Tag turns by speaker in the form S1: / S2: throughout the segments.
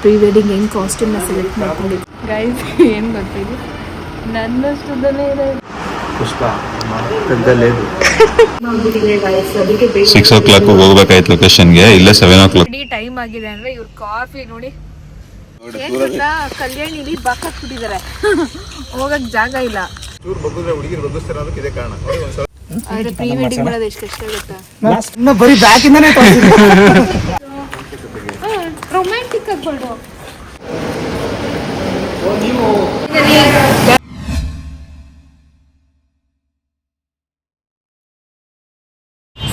S1: Pre wedding ಏನು ಕಾಸ್ಟ್ಯೂಮ್ನ select ಮಾಡ್ಕೊಂಡಿದ್ದು guys ಏನು ಗೊತ್ತಿಲ್ಲ ನನ್ನಷ್ಟುದಲ್ಲೇ ಇದೆ.
S2: ಪುಷ್ಪ ಪಕ್ಕದಲ್ಲೇದು
S3: 6 o'clock ಹೋಗ್ಬೇಕಾಯ್ತು ಲೊಕೇಶನ್ಗೆ, ಇಲ್ಲ 7 o'clock.
S1: ಟೈಮ್ ಆಗಿದೆ ಅಂದ್ರೆ ಇವ್ರ ಕಾಫಿ ನೋಡಿ ಏನ್ ಗೊತ್ತಾ, ಕಲ್ಯಾಣಿಲಿ ಬಾಕಾಕ್ಬಿಟ್ಟಿದ್ದಾರೆ ಹೋಗಕ್ ಜಾಗ ಇಲ್ಲ.
S2: ಹುಡುಗಿರು ಬಗ್ಗಿಸ್ತಾರೆ ಅನ್ನೋದಕ್ಕೆ ಇದೇ ಕಾರಣ.
S1: ಆದ್ರೆ ಪ್ರೀ ವೆಡ್ಡಿಂಗ್ ಮಾಡೋದು ಎಷ್ಟು ಕಷ್ಟ ಗೊತ್ತಾ.
S4: ಬರೀ ಬ್ಯಾಕಿಂದಾನೇ
S1: ರೊಮ್ಯಾಂಟಿಕ್ ಆಗ್ಬಾರ್ದು.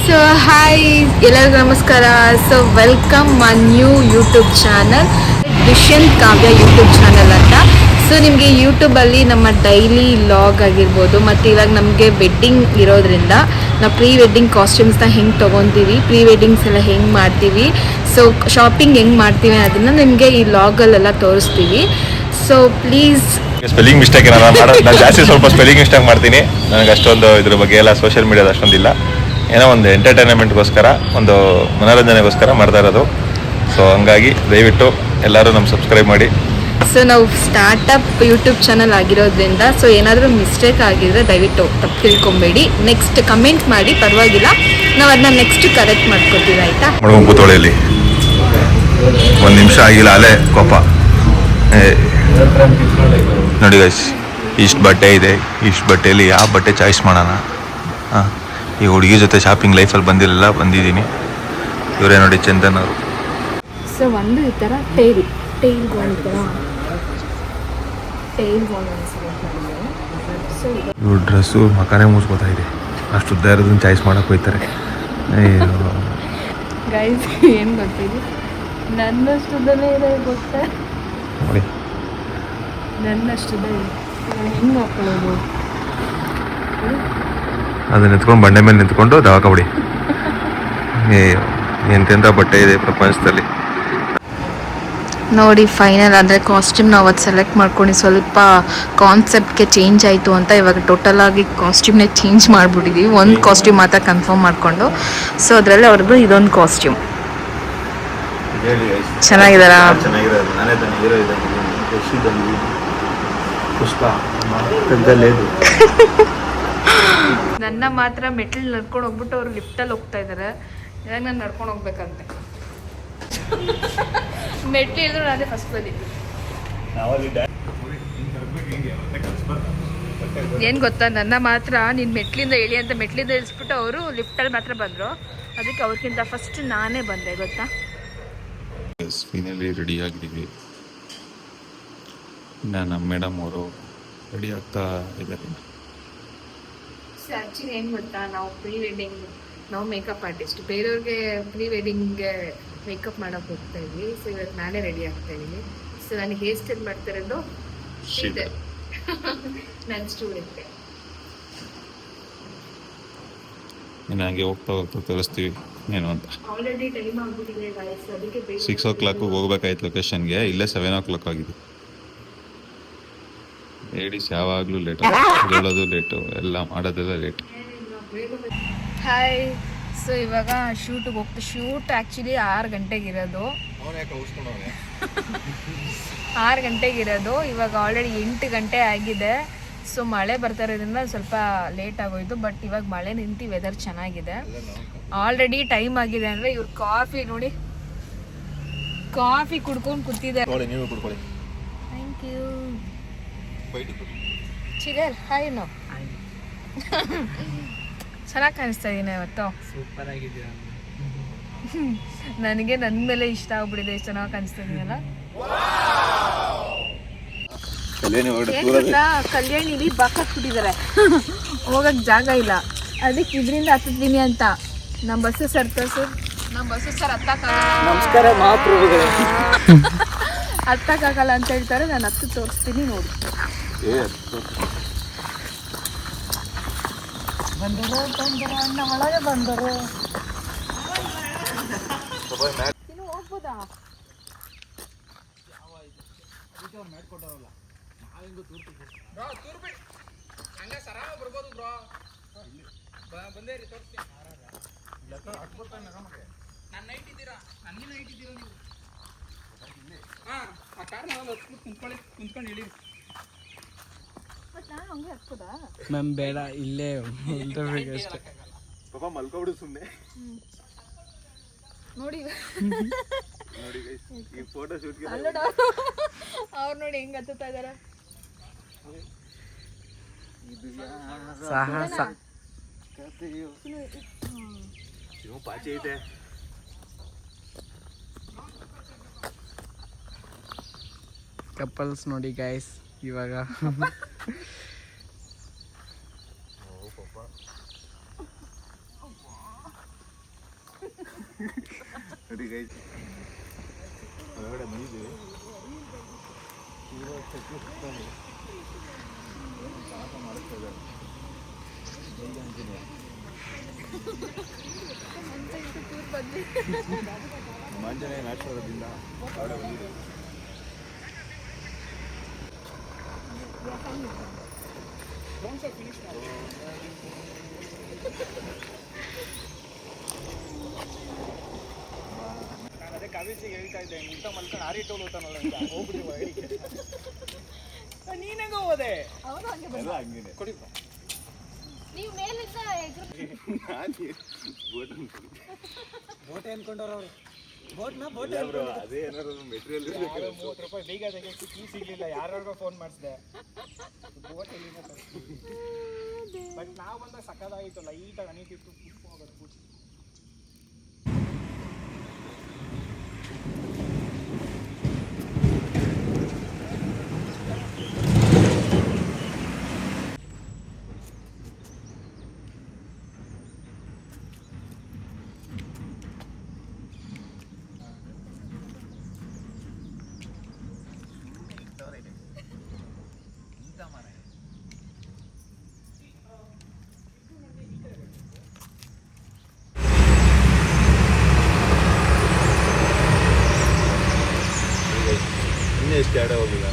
S1: ಸೊ ಹಾಯ್ ಎಲ್ಲರಿಗೂ ನಮಸ್ಕಾರ. So welcome my new YouTube channel Dushyant Kavya YouTube channel ಅಂತ. ಸೊ ನಿಮಗೆ ಯೂಟ್ಯೂಬಲ್ಲಿ ನಮ್ಮ ಡೈಲಿ ಲಾಗ್ ಆಗಿರ್ಬೋದು, ಮತ್ತು ಇವಾಗ ನಮಗೆ ವೆಡ್ಡಿಂಗ್ ಇರೋದ್ರಿಂದ ನಾವು ಪ್ರೀ ವೆಡ್ಡಿಂಗ್ ಕಾಸ್ಟ್ಯೂಮ್ಸ್ನ ಹೆಂಗೆ ತೊಗೊತೀವಿ, ಪ್ರೀ ವೆಡ್ಡಿಂಗ್ಸ್ ಎಲ್ಲ ಹೆಂಗೆ ಮಾಡ್ತೀವಿ, ಸೊ ಶಾಪಿಂಗ್ ಹೆಂಗೆ ಮಾಡ್ತೀವಿ ಅದನ್ನು ನಿಮಗೆ ಈ ಲಾಗಲ್ಲೆಲ್ಲ ತೋರಿಸ್ತೀವಿ. ಸೊ ಪ್ಲೀಸ್
S3: ಸ್ಪೆಲ್ಲಿಂಗ್ ಮಿಸ್ಟೇಕ್ ಏನಾರ ಮಾಡೋದು, ನಾನು ಜಾಸ್ತಿ ಸ್ವಲ್ಪ ಸ್ಪೆಲ್ಲಿಂಗ್ ಮಿಸ್ಟೇಕ್ ಮಾಡ್ತೀನಿ. ನನಗೆ ಅಷ್ಟೊಂದು ಇದ್ರ ಬಗ್ಗೆ ಎಲ್ಲ ಸೋಷಿಯಲ್ ಮೀಡಿಯಾದ ಅಷ್ಟೊಂದಿಲ್ಲ. ಏನೋ ಒಂದು ಎಂಟರ್ಟೈನ್ಮೆಂಟ್ಗೋಸ್ಕರ, ಒಂದು ಮನೋರಂಜನೆಗೋಸ್ಕರ ಮಾಡ್ತಾ ಇರೋದು. ಸೊ ಹಂಗಾಗಿ ದಯವಿಟ್ಟು ಎಲ್ಲರೂ ನಮ್ಮ ಸಬ್ಸ್ಕ್ರೈಬ್ ಮಾಡಿ.
S1: ಸೊ ನಾವು ಸ್ಟಾರ್ಟಪ್ ಯೂಟ್ಯೂಬ್ ಚಾನಲ್ ಆಗಿರೋದ್ರಿಂದ ಸೊ ಏನಾದರೂ ಮಿಸ್ಟೇಕ್ ಆಗಿದ್ರೆ ದಯವಿಟ್ಟು ತಪ್ಪು ತಿಳ್ಕೊಬೇಡಿ. ನೆಕ್ಸ್ಟ್ ಕಮೆಂಟ್ ಮಾಡಿ, ಪರವಾಗಿಲ್ಲ, ನಾವು ಅದನ್ನ ನೆಕ್ಸ್ಟ್ ಕರೆಕ್ಟ್ ಮಾಡ್ಕೊತೀವಿ, ಆಯಿತಾ.
S3: ಕೂತೊಳೆಯಲ್ಲಿ 1 ನಿಮಿಷ ಆಗಿಲ್ಲ, ಅಲ್ಲೇ ಕೋಪ. ನೋಡಿ ಗೈಸ್, ಇಷ್ಟು ಬಟ್ಟೆ ಇದೆ, ಇಷ್ಟು ಬಟ್ಟೆಯಲ್ಲಿ ಯಾವ ಬಟ್ಟೆ ಚಾಯ್ಸ್ ಮಾಡೋಣ? ಹಾಂ, ಈ ಹುಡುಗಿ ಜೊತೆ ಶಾಪಿಂಗ್ ಲೈಫಲ್ಲಿ ಬಂದಿದ್ದೀನಿ. ಇವರೇ ನೋಡಿ ಚಂದನ್ ಅವರು.
S1: ಸೊ ಒಂದು ಈ ಥರ ಟೈಲ್ ಗೋಲ್ ಥರ ಟೈಲ್ ಗೋಲ್ ಸೊ
S3: ಇವ್ರ ಡ್ರೆಸ್ಸು ಮಕಾನೇ ಮುಗಿಸ್ಕೋತಾ ಇದೆ, ಅಷ್ಟು ಉದ್ದ ಇರೋದನ್ನ ಚಾಯ್ಸ್ ಮಾಡೋಕೆ ಹೋಗ್ತಾರೆ.
S1: ಗೈಸ್ ಏನು ಗೊತ್ತಿದೆ, ನನ್ನಷ್ಟುದಲ್ಲೇ ಇದೆ ಗೊತ್ತಾ,
S3: ನೋಡಿ
S1: ನನ್ನಷ್ಟುದ ಹೆಂಗೆ ಹಾಕೊಳ್ಳೋದು.
S3: ಅದನ್ನ ನಿಂತ್ಕೊಂಡು ಬಂಡೆ ಮೇಲೆ ನಿಂತ್ಕೊಂಡು ದವಾಕಬಿಡಿ. ಎಂತೆಂಥ ಬಟ್ಟೆ ಇದೆ ಪ್ರಪಂಚದಲ್ಲಿ.
S1: ನೋಡಿ ಫೈನಲ್ ಅಂದರೆ ಕಾಸ್ಟ್ಯೂಮ್ ನಾವು ಅವತ್ತು ಸೆಲೆಕ್ಟ್ ಮಾಡ್ಕೊಂಡು ಸ್ವಲ್ಪ ಕಾನ್ಸೆಪ್ಟ್ಗೆ ಚೇಂಜ್ ಆಯಿತು ಅಂತ ಇವಾಗ ಟೋಟಲ್ ಆಗಿ ಕಾಸ್ಟ್ಯೂಮ್ನೇ ಚೇಂಜ್ ಮಾಡಿಬಿಟ್ಟಿದ್ದೀವಿ. ಒಂದು ಕಾಸ್ಟ್ಯೂಮ್ ಮಾತ್ರ ಕನ್ಫರ್ಮ್ ಮಾಡಿಕೊಂಡು, ಸೊ ಅದರಲ್ಲಿ ಅವ್ರದ್ದು ಇದೊಂದು ಕಾಸ್ಟ್ಯೂಮ್ ಚೆನ್ನಾಗಿದ್ದಾರಾ?
S2: ಪುಷ್ಪ ಪಕ್ಕದಲ್ಲೇದು
S1: ನನ್ನ ಮಾತ್ರ ಮೆಟ್ಲು ನಡ್ಕೊಂಡು ಹೋಗ್ಬಿಟ್ಟು ಅವರು ಲಿಫ್ಟಲ್ಲಿ ಹೋಗ್ತಾ ಇದ್ದಾರೆ. ಇವಾಗ ನಾನು ನಡ್ಕೊಂಡು ಹೋಗ್ಬೇಕಂತೆ. ಮೆಟ್ಲು ಇಳಿದ್ರು ನಾನೇ ಫಸ್ಟ್ ಬಂದಿದ್ದು. ಏನು ಗೊತ್ತಾ, ನನ್ನ ಮಾತ್ರ ನೀನು ಮೆಟ್ಲಿಂದ ಇಳಿ ಅಂತ ಮೆಟ್ಲಿಂದ ಇಳಿಸ್ಬಿಟ್ಟು ಅವರು ಲಿಫ್ಟಲ್ಲಿ ಮಾತ್ರ ಬಂದರು. ಅದಕ್ಕೆ ಅವ್ರಿಗಿಂತ ಫಸ್ಟ್ ನಾನೇ ಬಂದೆ, ಗೊತ್ತಾ.
S3: ಫೈನಲಿ ರೆಡಿ ಆಗಿದ್ದೀವಿ. ನಮ್ಮ ಮೇಡಮ್ ಅವರು ರೆಡಿ ಆಗ್ತಾ ಇದ್ದಾರೆ.
S1: ಸೊ ಆ್ಯಕ್ಚುಲಿ ಏನು ಗೊತ್ತಾ, ನಾವು ಪ್ರೀ ವೆಡ್ಡಿಂಗ್, ನಾವು ಮೇಕಪ್ ಆರ್ಟಿಸ್ಟ್, ಬೇರೆಯವ್ರಿಗೆ ಪ್ರೀ ವೆಡ್ಡಿಂಗ್ಗೆ ಮೇಕಪ್ ಮಾಡೋಕೆ ಹೋಗ್ತಾ ಇದ್ವಿ. ಸೊ ಇವತ್ತು ನಾನೇ ರೆಡಿ ಆಗ್ತಾ ಇದ್ದೀನಿ. ಸೊ ನನಗೆ ಹೇರ್ ಸ್ಟೈಲ್ ಮಾಡ್ತಾ ಇರೋದು ಶ್ರೀಧರ್, ನನ್ನ ಸ್ಟೂಡೆಂಟ್.
S3: ಹಾಗೆ ಹೋಗ್ತಾ ತೋರಿಸ್ತೀವಿ ಏನು ಅಂತ.
S1: ಆಲ್ರೆಡಿ ಟೈಮ್ ಆಗ್ಬಿಟ್ಟಿದೆ ಗೈಸ್, ಅದಕ್ಕೆ
S3: 6 o'clock ಹೋಗ್ಬೇಕಾಯ್ತು ಲೊಕೇಶನ್ಗೆ, ಇಲ್ಲೇ 7 o'clock ಆಗಿದೆ. ಲೇಡೀಸ್ ಯಾವಾಗಲೂ ಲೇಟ್, ಹೇಳೋದು ಲೇಟು, ಎಲ್ಲ ಮಾಡೋದೆಲ್ಲ ಲೇಟ್.
S1: ಹಾಯ್. ಸೊ ಇವಾಗ ಶೂಟಿಗೆ ಶೂಟ್ ಆ್ಯಕ್ಚುಲಿ 6 ಗಂಟೆಗಿರೋದು. 6 ಗಂಟೆಗಿರೋದು, ಇವಾಗ ಆಲ್ರೆಡಿ 8 ಗಂಟೆ ಆಗಿದೆ. ಸೊ ಮಳೆ ಬರ್ತಾ ಇರೋದ್ರಿಂದ ಸ್ವಲ್ಪ ಲೇಟ್ ಆಗೋಯ್ತು. ಬಟ್ ಇವಾಗ ಮಳೆ ನಿಂತು ವೆದರ್ ಚೆನ್ನಾಗಿದೆ. ಆಲ್ರೆಡಿ ಟೈಮ್ ಆಗಿದೆ ಅಂದರೆ ಇವ್ರ ಕಾಫಿ ನೋಡಿ, ಕಾಫಿ ಕುಡ್ಕೊಂಡು ಕೂತಿದ್ದಾರೆ. Thank you. ಚಿಗರ್ ಹಾಯ್. ನೋ ಚೆನ್ನಾಗಿ ಕಾಣಿಸ್ತಾ ಇದೀನಿ ಇವತ್ತು.
S4: ಸೂಪರ್ ಆಗಿದ್ದೀರಾ.
S1: ನನಗೆ ನನ್ನ ಮೇಲೆ ಇಷ್ಟ ಆಗ್ಬಿಟ್ಟಿದೆ, ಎಷ್ಟು ಚೆನ್ನಾಗಿ ಕಾಣಿಸ್ತಾ ಇದೀನಲ್ಲ. ಕಲ್ಯಾಣಿಲಿ ಬಾಕಾಕ್ಬಿಟ್ಟಿದ್ದಾರೆ ಹೋಗಕ್ ಜಾಗ ಇಲ್ಲ. ಅದಕ್ಕೆ ಇದರಿಂದ ಹತ್ತಿದ್ದೀನಿ ಅಂತ ನಮ್ಮ ಬಸ್ಸು ಸರ್
S4: ನಮಸ್ಕಾರ ಮಹಾಪ್ರಭುಗಳೇ.
S1: ಹತ್ತಕ್ಕಾಗಲ್ಲ ಅಂತ ಹೇಳ್ತಾರೆ. ನಾನು ಹತ್ತು ತೋರಿಸ್ತೀನಿ ನೋಡಿ. ಬಂದರು ಅಣ್ಣ ಒಳಗೆ ಬಂದರು. ಇನ್ನು ಹೋಗ್ಬೋದಾ?
S4: ಮ್ಯಾಮ್ ಬೇಡ ಇಲ್ಲೇ ಅಷ್ಟೇ.
S2: ಪಾಪ ಮಲ್ಕೊಬಿಡು ಸುಮ್ಮನೆ.
S1: ನೋಡಿ
S2: ನೋಡಿ guys, ಈ ಫೋಟೋ ಶೂಟ್ಗೆ
S1: ಅವ್ರು ನೋಡಿ ಹೆಂಗ್ ಹತ್ತುತ್ತಾ ಇದಾರೆ.
S4: ಸಾಹಸ
S2: ಶಿವ ಪಾಚಿ ಐತೆ.
S4: ಕಪಲ್ಸ್ ನೋಡಿ ಗೈಸ್ ಇವಾಗ.
S2: ನೋಡಿ guys, ಒಳಗಡೆ ಬಂದಿದ್ದೀವಿ. ಆಂಜನೇಯನ ಆಶೀರ್ವಾದದಿಂದ ಹೊರಗಡೆ ಬಂದಿದ್ದೀವಿ.
S4: ಅದೇ ಕಾವೇಜಿಗೆ ಹೇಳ್ತಾ ಇದ್ದೆ, ಊಟ ಮಲ್ಕೊಂಡು ಆರಿಟ್ಟೋಳು ಊಟನಲ್ಲ ಅಂತ ಹೋಗ್ಬಿಡಿ. ನೀನಾಗ ಹೋದೆ
S2: ಎಲ್ಲ ಹಂಗೇನೆ.
S4: ಕೊಡಿ
S1: ನೀವು ಮೇಲಿಂದ
S4: ಬೋಟೆ ಅನ್ಕೊಂಡವ್ರು ಅವರು. ಬೋಟ್ನ
S2: ಬ್ರೋ, ಅದೇ ಏನಾದ್ರು ಮೆಟೀರಿಯಲ್ ಇರ್ಬೇಕಲ್ಲ.
S4: 30 ರೂಪಾಯಿ ಬೇಗ ತೆಗೆಸಿ ಕೀ ಸಿಗ್ಲಿಲ್ಲ, ಯಾರಿಗೋ ಫೋನ್ ಮಾಡಿಸಿದೆ. ಬೋಟ್ ಎಲ್ಲಿಂದ ಬಟ್ ನಾವು ಬಂದಾಗ ಸಕ್ಕದಾಗಿತ್ತು, ಲೈಟಾಗಿ ಅನಿತಿತ್ತು.
S2: ಇನ್ನೇ ಎಷ್ಟು ಆಡ ಹೋಗಿಲ್ಲ.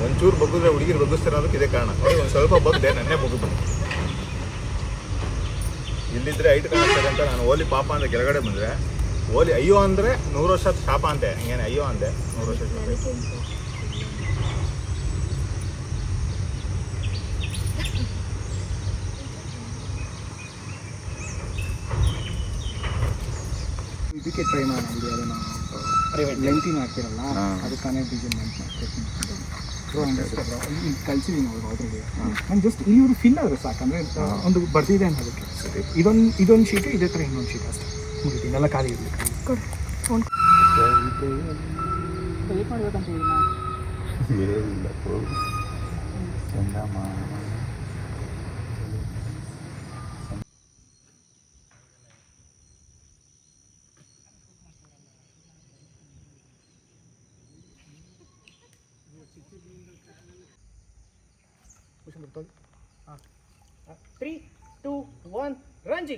S2: ಒಂಚೂರು ಬಗ್ಗಿದ್ರೆ ಹುಡುಗಿರು ಬಗ್ಗಿಸ್ತಾರೆ ಅನ್ನೋದಕ್ಕೆ ಇದೇ ಕಾರಣ. ಒಂದು ಸ್ವಲ್ಪ ಬಗ್ದೆ ನನ್ನೇ ಬಗ್ದು. ಇಲ್ಲಿದ್ರೆ ಐಟ್ ಕಾಣಿಸ್ತದೆ ಅಂತ ನಾನು ಓಲಿ ಪಾಪ ಅಂತ ಕೆಳಗಡೆ ಬಂದರೆ, ಓಲಿ ಅಯ್ಯೋ ಅಂದರೆ 100 ವರ್ಷದ ಶಾಪ ಅಂತೆ. ಹಿಂಗೇನೆ ಅಯ್ಯೋ ಅಂದೆ 100 ವರ್ಷದ ಶಾಪ.
S4: ಇದಕ್ಕೆ ಟ್ರೈ ಮಾಡಿದ್ವಿ, ಅದನ್ನು ಲೆಂತಿನ ಹಾಕಿರಲ್ಲ, ಅದಕ್ಕೆ ಡಿಸೈನ್ ಕಲ್ಸಿದ್ದೀನಿ ಅವರು ಅದ್ರಿಗೆ. ನಾನು ಜಸ್ಟ್ ಇವರು ಫಿಲ್ ಆದರೆ ಸಾಕಂದರೆ ಒಂದು ಬರ್ದಿದೆ ಅನ್ನೋದಕ್ಕೆ. ಇದೊಂದು ಶೀಟು, ಇದೇ ಥರ ಇನ್ನೊಂದು ಶೀಟ್ ಅಷ್ಟೇ ಮುಗಿತು. ಇನ್ನೆಲ್ಲ ಖಾಲಿ ಇರಬೇಕು. ವೇಟ್ ಮಾಡಬೇಕಂತ ಹಾಂ 3, 2, 1 ರಂಜಿ.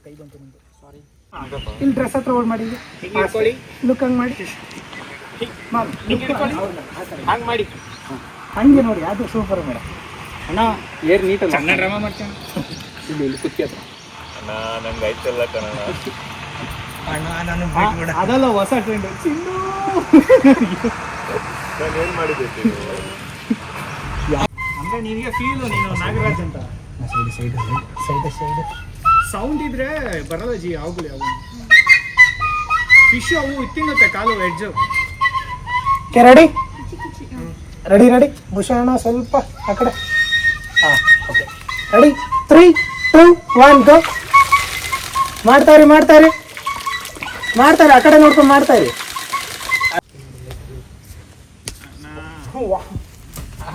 S4: ಕೈ ಬಂತು ನಿಮ್ಮದು, ಸಾರಿ. ಇಲ್ಲಿ ಡ್ರೆಸ್ ಹತ್ರ ಓಡ್ ಮಾಡಿ, ಲುಕ್ ಹಂಗೆ ಮಾಡಿ, ಹಂಗೆ ಮಾಡಿ, ಹಂಗೆ ನೋಡಿ. ಅದು ಸೂಪರ್ ಮೇಡಮ್. ಅಣ್ಣ ಏರ್ ನೀಟಲ್ಲ, ಸಣ್ಣ ಡ್ರಾಮಾ ಮಾಡ್ತಾನೆ ಇಲ್ಲಿ ಕುತ್ತಿ ಹತ್ರ.
S2: ಅಣ್ಣ ನಂಗೆ ಆಯ್ತಲ್ಲ ಕಣ.
S4: ಅಣ್ಣ ನಾನು ಅದಲ್ಲ ಹೊಸ ಟ್ರೆಂಡ್. ಚಿನ್ನು
S2: ನಾನು ಏನು ಮಾಡಿದ್ದೆ
S4: ಅಂದ್ರೆ ನಿನಗೆ ಫೀಲು, ನೀನು ನಾಗರಾಜ್ ಅಂತ. ಸೈಡ್ ಸೌಂಡ್ ಇದ್ರೆ ಬರಲ್ಲ ಜಿ. ಅವುಗಳು ಅವು ಫಿಶ್ ಅವು ತಿನ್ನುತ್ತೆ ಕಾಲು wedge. Ready ready ready. Bhushan ಸ್ವಲ್ಪ ಆ ಕಡೆ. ಹಾಂ ಓಕೆ ರೆಡಿ. 3, 2, 1 ಗೋ. ಮಾಡ್ತಾರೆ ಮಾಡ್ತಾರೆ ಮಾಡ್ತಾರೆ, ಆ ಕಡೆ ನೋಡ್ಕೊಂಡು ಮಾಡ್ತಾರೆ.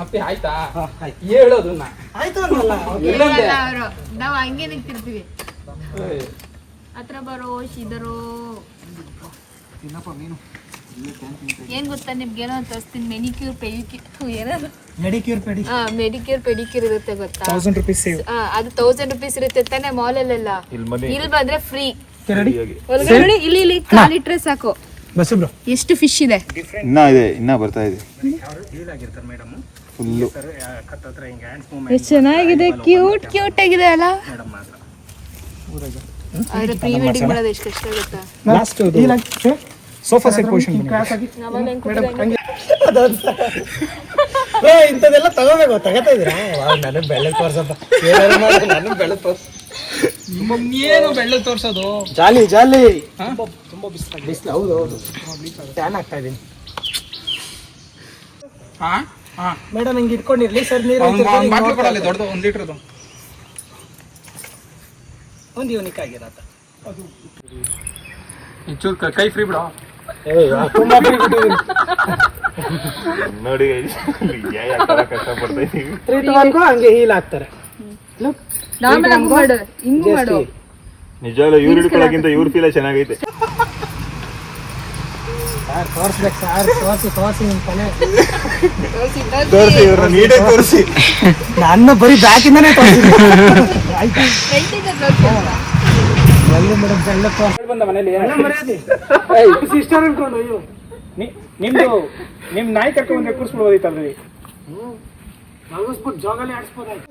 S4: ಹಪ್ಪಿ ಆಯ್ತಾ? ಹೇಳೋದು ಆಯ್ತು ಅನ್ನಲ್ಲ.
S1: ಅವರು ನಾವು ಹಂಗೆ ನಿಂತಿರ್ತೀವಿ. ಹತ್ರ ಬರೋ ಶಿದರೋ. ಏನ್ ಗೊತ್ತಾ ನಿಮ್ಗೆ ಏನೋ ತೋರಿಸ್ತೀನಿ. ಮೆನಿಕ್ಯೂರ್ ಪೆಡಿಕ್ಯೂರ್ ಏನದು
S4: ಮೆಡಿಕ್ಯೂರ್ ಪೆಡಿ.
S1: ಮೆಡಿಕ್ಯೂರ್ ಪೆಡಿಕ್ಯೂರ್ ಇರುತ್ತೆ ಗೊತ್ತಾ?
S4: 1000 ರೂಪೀಸ್ ಸೇವ್.
S1: ಅದು 1000 ರೂಪೀಸ್ ಇರುತ್ತೆ ತಾನೆ ಮಾಲಲ್ಲೆಲ್ಲ. ಇಲ್ಲಿ ಬಂದ್ರೆ ಫ್ರೀ.
S4: ರೆಡಿ
S1: ಒಳಗಡೆ ನೋಡಿ, ಇಲ್ಲಿ ಕಾಲಿಟ್ರೆ ಸಾಕು.
S4: ಬಸ್ ಬ್ರೋ
S1: ಎಷ್ಟು ಫಿಶ್ ಇದೆ.
S2: ಇನ್ನ ಇದೆ, ಇನ್ನ ಬರ್ತಾ ಇದೆ.
S4: ಡೀಲ್ ಆಗಿರ್ತಾರೆ ಮೇಡಮ್.
S3: ಫುಲ್ಲು.
S4: ಕತ್ತತ್ರ ಹಿಂಗೆ ಹ್ಯಾಂಡ್ಸ್
S1: ಎಷ್ಟು ಚೆನ್ನಾಗಿದೆ, ಕ್ಯೂಟ್ ಕ್ಯೂಟ್ ಆಗಿದೆ ಅಲ್ಲ.
S4: ಮೇಡಮ್ ಮಾತ್ರ
S1: ಆದ್ರೆ ಪ್ರೀ ವೆಡ್ಡಿಂಗ್ ಮಾಡೋದು ಎಷ್ಟು ಕಷ್ಟ ಆಗುತ್ತಾ.
S4: ಲಾಸ್ಟ್ ಸೋಫಾ ಸೆಟ್ ಪೋರ್ಷನ್ ಇಂಥದ್ದೆಲ್ಲ ತಗೋಬೇಕು. ತಗೋತಾ ಇದ್ದೀರಾ? ನನಗೆ ಬೆಳ್ಳ ತೋರ್ಸಪ್ಪ, ನನಗೆ ಬೆಳ್ಳ ತೋರ್ಸ. ಏನು ಬೆಳ್ಳ ತೋರ್ಸೋದು? ಜಾಲಿ ಜಾಲಿ. ತುಂಬಾ ಬಿಸಿಲು. ಹೌದು ಹೌದು, ಫ್ಯಾನ್ ಆಗ್ತಾ ಇದ್ದೀನಿ. ಮೇಡಮ್ ಹಿಂಗೆ ಇಟ್ಕೊಂಡಿರ್ಲಿ ಸರ್. ನೀರು ದೊಡ್ಡದು 1 ಲೀಟರ್ದು ಒಂದು ಯೂನಿಕ್ ಆಗಿರತ್ತ. ಚೂರು ಕೈ ಫ್ರೀ ಬಿಡ. ತುಂಬಾ ಫ್ರೀ ಬಿಟ್ಟಿದ್ದೀನಿ
S3: ನೋಡಿ ಕಷ್ಟಪಡ್ತಾ ಇದೀವಿ.
S4: 3 to 1 ಹಂಗೆ ಹೀಲ್ ಆಗ್ತಾರೆ.
S1: ಹಿಂಗ್ ಮಾಡು.
S3: ನಿಜವಾಗ್ಲೂ ಇವ್ರು ಹಿಡ್ಕೊಳ್ಳೋಕ್ಕಿಂತ ಇವ್ರ ಫೀಲ ಚೆನ್ನಾಗೈತೆ.
S4: ಸರ್ ತೋರಿಸ್ಬೇಕು ಸರ್, ತೋರಿಸಿ ನಿಮ್ಮ ತಲೆ
S3: ತೋರಿಸಿ, ಇವ್ರನ್ನ ನೀಟೇ ತೋರಿಸಿ.
S4: ನನ್ನ ಬರೀ ಬ್ಯಾಕಿಂದನೇ ತೋರಿಸಿ. ಮೇಡಮ್ ಎಲ್ಲ ಬಂದ ಮನೇಲಿ ಸಿಸ್ಟರ್ ಅನ್ಕೊಂಡು. ಅಯ್ಯೋ ನಿಮ್ದು ನಿಮ್ಮ ನಾಯಿ ಕರ್ಕೊಂಡು ಬಂದ್ರೆ ಕೂರಿಸ್ಬಿಡ್ಬೋದಿತ್ತಲ್ರಿ. ಮಲಗಿಸ್ಬಿಟ್ಟು ಜಾಗಲ್ಲಿ ಆಡಿಸ್ಬೋದಾಯ್ತು.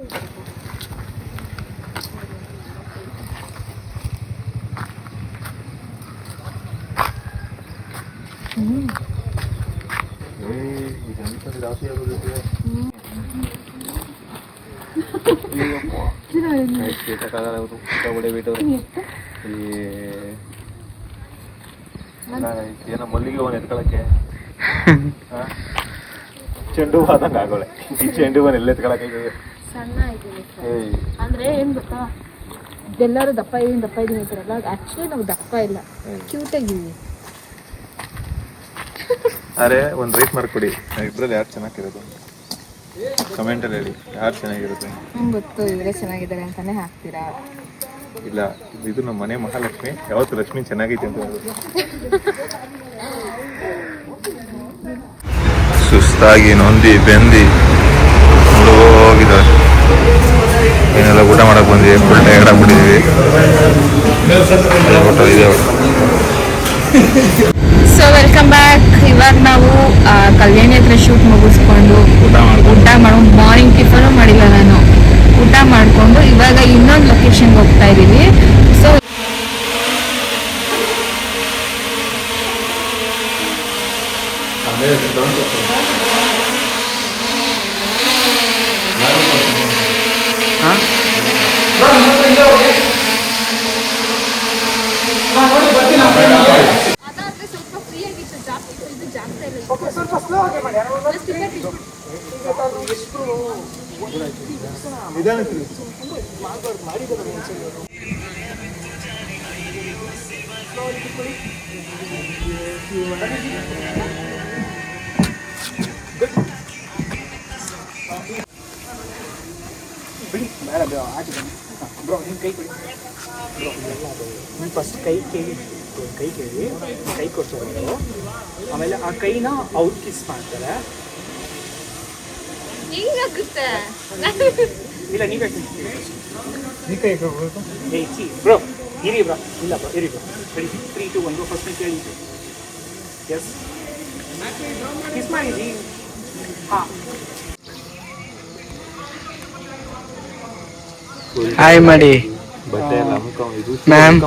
S3: ಏನೋ ಮಲ್ಲಿಗೆ ಹೂವನ್ನ ಎತ್ಕೊಳಕ್ಕೆ ಚೆಂಡು ಹೂವು ಆದಂಗೆ ಆಗೋಳೆ. ಈ ಚೆಂಡು ಹೂವನ್ನ ಎಲ್ಲ ಎತ್ಕೊಳಕ್ಕೆ
S1: ಸಣ್ಣ ಆಯ್ತು ಅಂದ್ರೆ ಏನ್ ಗೊತ್ತಾ, ಎಲ್ಲರೂ ದಪ್ಪ ಇದೀನಿ ಅಂತಾರಲ್ಲ, ಆಕ್ಚುಲಿ ನಾವು ದಪ್ಪ ಇಲ್ಲ, ಕ್ಯೂಟ್ ಆಗಿದ್ದೀವಿ.
S3: ಅರೆ ಒಂದು ರೈಟ್ ಮಾಡ್ಕೊಡಿ, ಇಬ್ಬರಲ್ಲಿ ಯಾರು ಚೆನ್ನಾಗಿರೋದು ಕಮೆಂಟಲ್ಲಿ ಹೇಳಿ. ಯಾರು ಚೆನ್ನಾಗಿರುತ್ತೆ?
S1: ನಂಗೆ ಗೊತ್ತು, ಇವರೇ ಚೆನ್ನಾಗಿದ್ದಾರೆ ಅಂತಾನೆ ಹಾಕ್ತೀರಾ.
S3: ಇಲ್ಲ, ಇದು ನಮ್ಮ ಮನೆ ಮಹಾಲಕ್ಷ್ಮಿ. ಯಾವತ್ತು ಲಕ್ಷ್ಮಿ ಚೆನ್ನಾಗೈತೆ ಅಂತ ಸುಸ್ತಾಗಿ ನೊಂದಿ ಬೆಂದಿ ಹೋಗಿದ್ದಾರೆ. ಏನೆಲ್ಲ ಊಟ ಮಾಡಕ್ ಬಂದಿವಿ, ಫುಲ್ ಟೈರ್ಡ್ ಆಗ್ಬಿಟ್ಟಿದೀವಿ.
S1: So welcome back. ಇವಾಗ ನಾವು ಕಲ್ಯಾಣಿ ಹತ್ರ ಶೂಟ್ ಮುಗಿಸ್ಕೊಂಡು ಊಟ ಮಾಡೋ, ಮಾರ್ನಿಂಗ್ ಟಿಫನು ಮಾಡಿಲ್ಲ ನಾನು, ಊಟ ಮಾಡಿಕೊಂಡು ಇವಾಗ ಇನ್ನೊಂದು ಲೊಕೇಶನ್ಗೆ ಹೋಗ್ತಾ ಇದ್ದೀವಿ. ಸೊ
S4: ಫಸ್ಟ್ ಕೈ ಕೇಳಿ ಕೊಡ್ತಾರೆ. ಆಮೇಲೆ ಆ ಕೈನ ಅವ್ರು ಕಿಸ್ ಮಾಡ್ತಾರೆ. ಇಲ್ಲ ನೀ ಕೈ ಕೊಡ್ಬೇಕು. ಬ್ರೋ ಇರಿ ಬ್ರೋ, ಇಲ್ಲ ಬ್ರೋ ಇರಿ ಬ್ರೋ. 3 to 1 ಫಸ್ಟ್ ಕೇಳಿ. ಎಸ್ ಕಿಸ್ ಮಾಡಿರಿ. ಹಾಂ
S5: ಹಾಯ್ ಮಾಡಿ
S3: ಬಟ್ಟೆ ಎಲ್ಲ
S5: ಮ್ಯಾಮ್.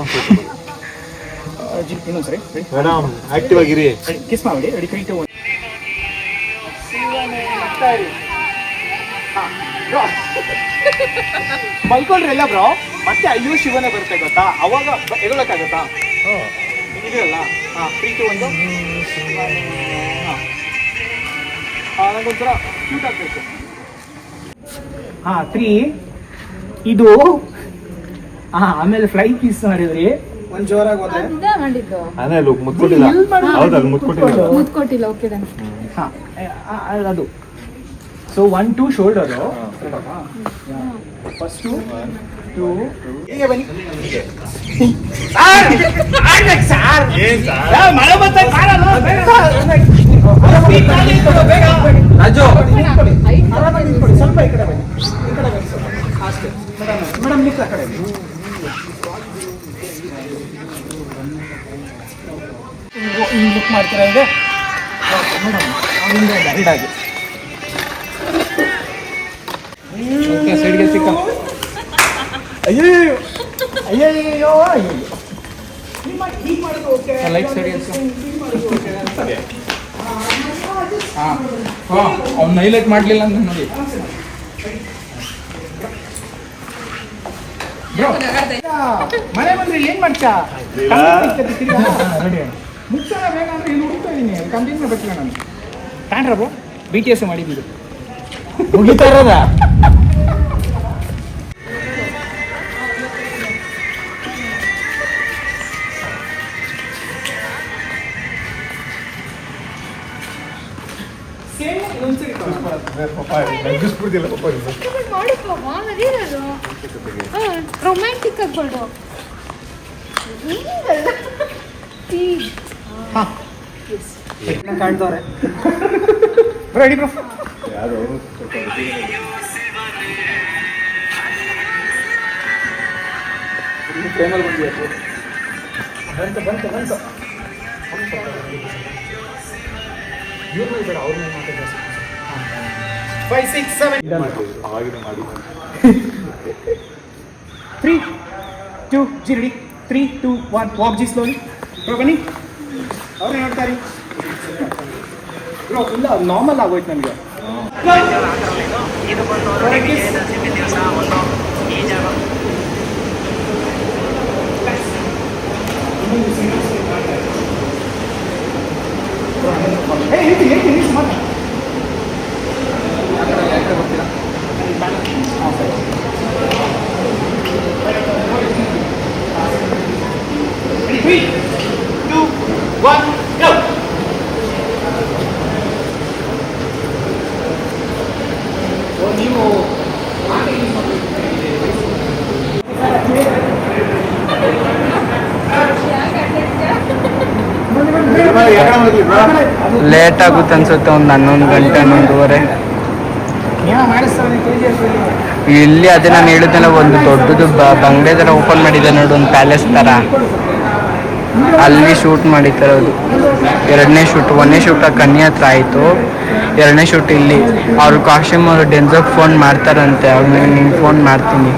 S4: ಇನ್ನೊಂದು ಸರಿ
S3: ಮೇಡಮ್ ಆಕ್ಟಿವ್ ಆಗಿರಿ.
S4: ಕಿಸ್ ಮಾಡಿ. Ready 3 to 1. ಮಲ್ಕೊಂಡ್ರೆಲ್ಲ ಬ್ರೋ, ಮತ್ತೆ ಅಯ್ಯೋ ಶಿವನೇ ಬರುತ್ತೆ ಗೊತ್ತಾ, ಅವಾಗ ಎಗೊಳಕ್ಕಾಗತ್ತಾ? ಇದೆಯಲ್ಲ. 3 to 1. ನನಗೊಂಥರ ಕ್ಯೂಟ್ ಆಗ್ಬೇಕು. 3 ಇದು. ಆಮೇಲೆ ಫ್ಲೈ ಕಿಸ್ ಮಾಡಿದ್ರಿ. ಒಂದು ಜೋರಾಗಿ ಹೋದೆ
S1: ಮಾಡಿದ್ದು
S3: ಅದೇ ಲುಕ್ ಮುತ್ಕೊಟ್ಟಿಲ್ಲ. ಹೌದು, ಅದು ಮುತ್ಕೊಟ್ಟಿಲ್ಲ.
S1: ಮುತ್ಕೊಟ್ಟಿಲ್ಲ. ಓಕೆ
S4: ಅದು. So 1 2 shoulder. ಫಸ್ಟ್ 2 ಹೀಗೆ ಬನ್ನಿ. ಮಳೆ ಬಂತ ಸ್ವಲ್ಪ ಈ ಕಡೆ ಬನ್ನಿ. ಅಷ್ಟೇ ಮೇಡಮ್, ನಿಕ್ಕ ಕಡೆ ಹಿಂಗೆ ಬುಕ್ ಮಾಡ್ತೀರಾ? ಇದೆ ಮೇಡಮ್, ಅಲ್ಲಿಂದ ಡೈರೆಕ್ಟ್ ಆಗಿ ಸೈಡ್ಗೆ ಚಿಕ್ಕ ಅಯ್ಯೋ ಅಯ್ಯಯ್ಯೋ ಅಯ್ಯೋ ಹೀಗೆ ಮಾಡೋದು ಓಕೆ
S6: ಲೈಟ್ ಸೈಡ್ ಹಾಂ ಹಾಂ ಅವ್ನು ಹೈಲೈಟ್ ಮಾಡಲಿಲ್ಲ ಅಂತ ನೋಡಿ.
S4: ಮನೆ ಬಂದ್ರೆ ಏನ್ ಮಾಡ್ತಾ ರೆಡಿ ಮುಗಿಸೋಣ ಬೇಗ ಅಂದ್ರೆ ಇಲ್ಲಿ ಹುಡುಕ್ತಾ ಇದೀನಿ ಕಂಪ್ಲೀಟ್ ಬೇಕಿಲ್ಲ ನಾನು ತಾಂಡ್ರ ಬ್ರೋ BTS ಮಾಡಿದ್ದು ಮುಗಿತಾ ಇರೋದ
S1: ರೊಮ್ಯಾಂಟಿಕ್ ಆಗ್ಬೇಡು
S4: ಕಾಣ್ತವ್ರೆ ರೆಡಿ ಬ್ರೋ ಬಂತು ಬಂತು ಬಂತು 5 6 7 3 2 ready 3 2 1 walk G slowly bro ಬನ್ನಿ ಅವ್ರು ನೋಡ್ತಾರೆ ಬ್ರೋ ಇಲ್ಲ ನಾರ್ಮಲ್ ಆಗೋಯ್ತು ನನಗೆ
S5: ಲೇಟ್ ಆಗುತ್ತೆ ಅನ್ಸುತ್ತೆ, ಒಂದು 11 ಗಂಟೆ 11:30 ಇಲ್ಲಿ. ಅದೇ ನಾನು ಹೇಳಿದ್ದೆಲ್ಲ, ಒಂದು ದೊಡ್ಡದು ಬಂಗ್ಲೆ ಥರ ಓಪನ್ ಮಾಡಿದೆ ನೋಡು, ಒಂದು ಪ್ಯಾಲೇಸ್ ಥರ. ಅಲ್ಲಿ ಶೂಟ್ ಮಾಡಿತಿರೋದು. 2ನೇ ಶೂಟ್, 1ನೇ ಶೂಟ್ ಆ ಕನ್ಯಾ ಹತ್ರ ಆಯಿತು, 2ನೇ ಶೂಟ್ ಇಲ್ಲಿ. ಅವ್ರ ಕಾಸ್ಟ್ಯೂಮ್ ಅವರು ಡೆನ್ಸೋಗೆ ಫೋನ್ ಮಾಡ್ತಾರಂತೆ, ಅವ್ರಿಗೆ ನಿಂಗೆ ಫೋನ್ ಮಾಡ್ತೀನಿ.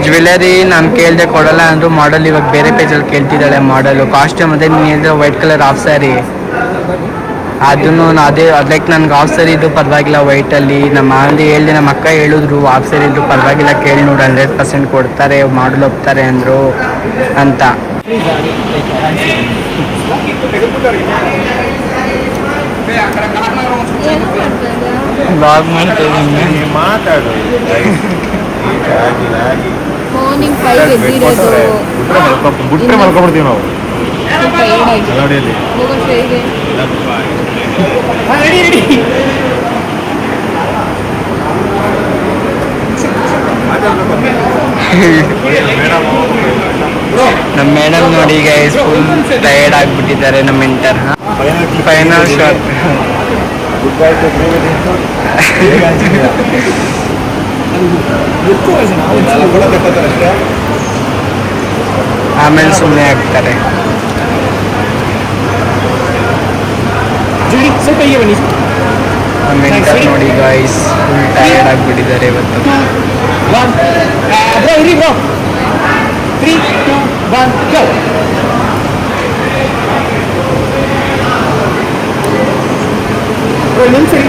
S5: ಜ್ಯುವೆಲರಿ ನಾನು ಕೇಳಿದೆ, ಕೊಡಲ್ಲ ಅಂದರು. ಮಾಡಲ್ ಇವಾಗ ಬೇರೆ ಪೇಜಲ್ಲಿ ಕೇಳ್ತಿದ್ದಾಳೆ ಮಾಡಲು. ಕಾಸ್ಟ್ಯೂಮ್ ಅದೇ ನೀನು ಹೇಳಿದ್ರೆ ವೈಟ್ ಕಲರ್ ಹಾಫ್ ಸ್ಯಾರಿ, ಅದನ್ನು ಅದೇ ಲೈಕ್ ನನಗೆ ಹಾಫ್ ಸ್ಯಾರಿ ಇದು ಪರವಾಗಿಲ್ಲ ವೈಟಲ್ಲಿ. ನಮ್ಮ ಅಲ್ಲಿ ಹೇಳಿದೆ, ನಮ್ಮ ಅಕ್ಕ ಹೇಳಿದ್ರು ಹಾಫ್ ಸ್ಯಾರಿ ಇದ್ದು ಪರವಾಗಿಲ್ಲ, ಕೇಳಿ ನೋಡಿ 100% ಕೊಡ್ತಾರೆ, ಮಾಡಲ್ ಹೋಗ್ತಾರೆ ಅಂದರು ಅಂತ. ಬ್ಲಾಗ್ ಮಾಡ್ತಾ ಇದ್ದೀನಿ.
S2: ಮಾತಾಡು
S1: ಮಾರ್ನಿಂಗ್ 5 ಎದ್ದಿರೋದು
S2: ಬಿಟ್ರೆ ಮಲ್ಕೊಬಿಡ್ತೀವಿ ನಾವು ನೋಡಿ ಅಲ್ಲಿ
S5: ನಮ್ಮ ಮೇಡಮ್ ನೋಡಿ ಈಗ ಫುಲ್ ಟಯರ್ಡ್ ಆಗಿಬಿಟ್ಟಿದ್ದಾರೆ. ನಮ್ಮ ಮೆಂಟರ್ ಫೈನಲ್ ಶಾಟ್. ಆಮೇಲೆ ಸುಮ್ಮನೆ ಆಗ್ತಾರೆ. ಮೆಂಟರ್ ನೋಡಿ ಗಾಯ್ಸ್ ಫುಲ್ ಟಯರ್ಡ್ ಆಗಿಬಿಟ್ಟಿದ್ದಾರೆ ಇವತ್ತು.
S4: 3 2 1 go. ಬ್ರೋ ನಿಲ್ಸಿ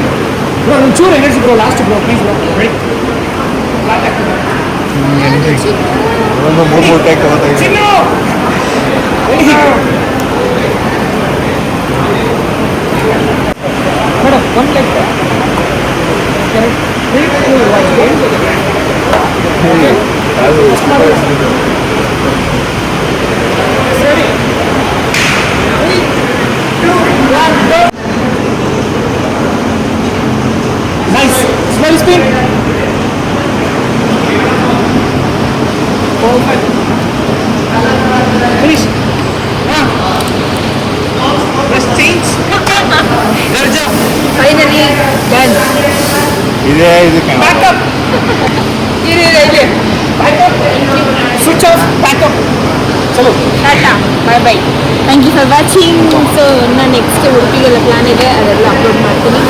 S4: ಬ್ರೋ, ಒಂಚೂರು energy bro, last bro please bro. Ready
S2: ಒಂದು 3 ಟೇಕ್ ತಗೋತಾ
S4: ಚಿನ್ನು ಮೇಡಮ್ ಒಂದು ಟೇಕ್ 3 2 ಸರಿ 3 2 1 go. Nice. Small spin. Perfect. Finish. Let's change.
S1: Finally done.
S2: ಇದೇ ಇದು
S4: Back up.
S1: ಇದೆ
S4: Back up. Switch off. Back up. ಚಲೋ.
S1: Tata bye bye. Thank you for watching. So ನಾನು next ಉಡುಪಿಗೆಲ್ಲ ಪ್ಲಾನ್ ಇದೆ, ಅದೆಲ್ಲ ಅಪ್ಲೋಡ್ ಮಾಡ್ತೀನಿ.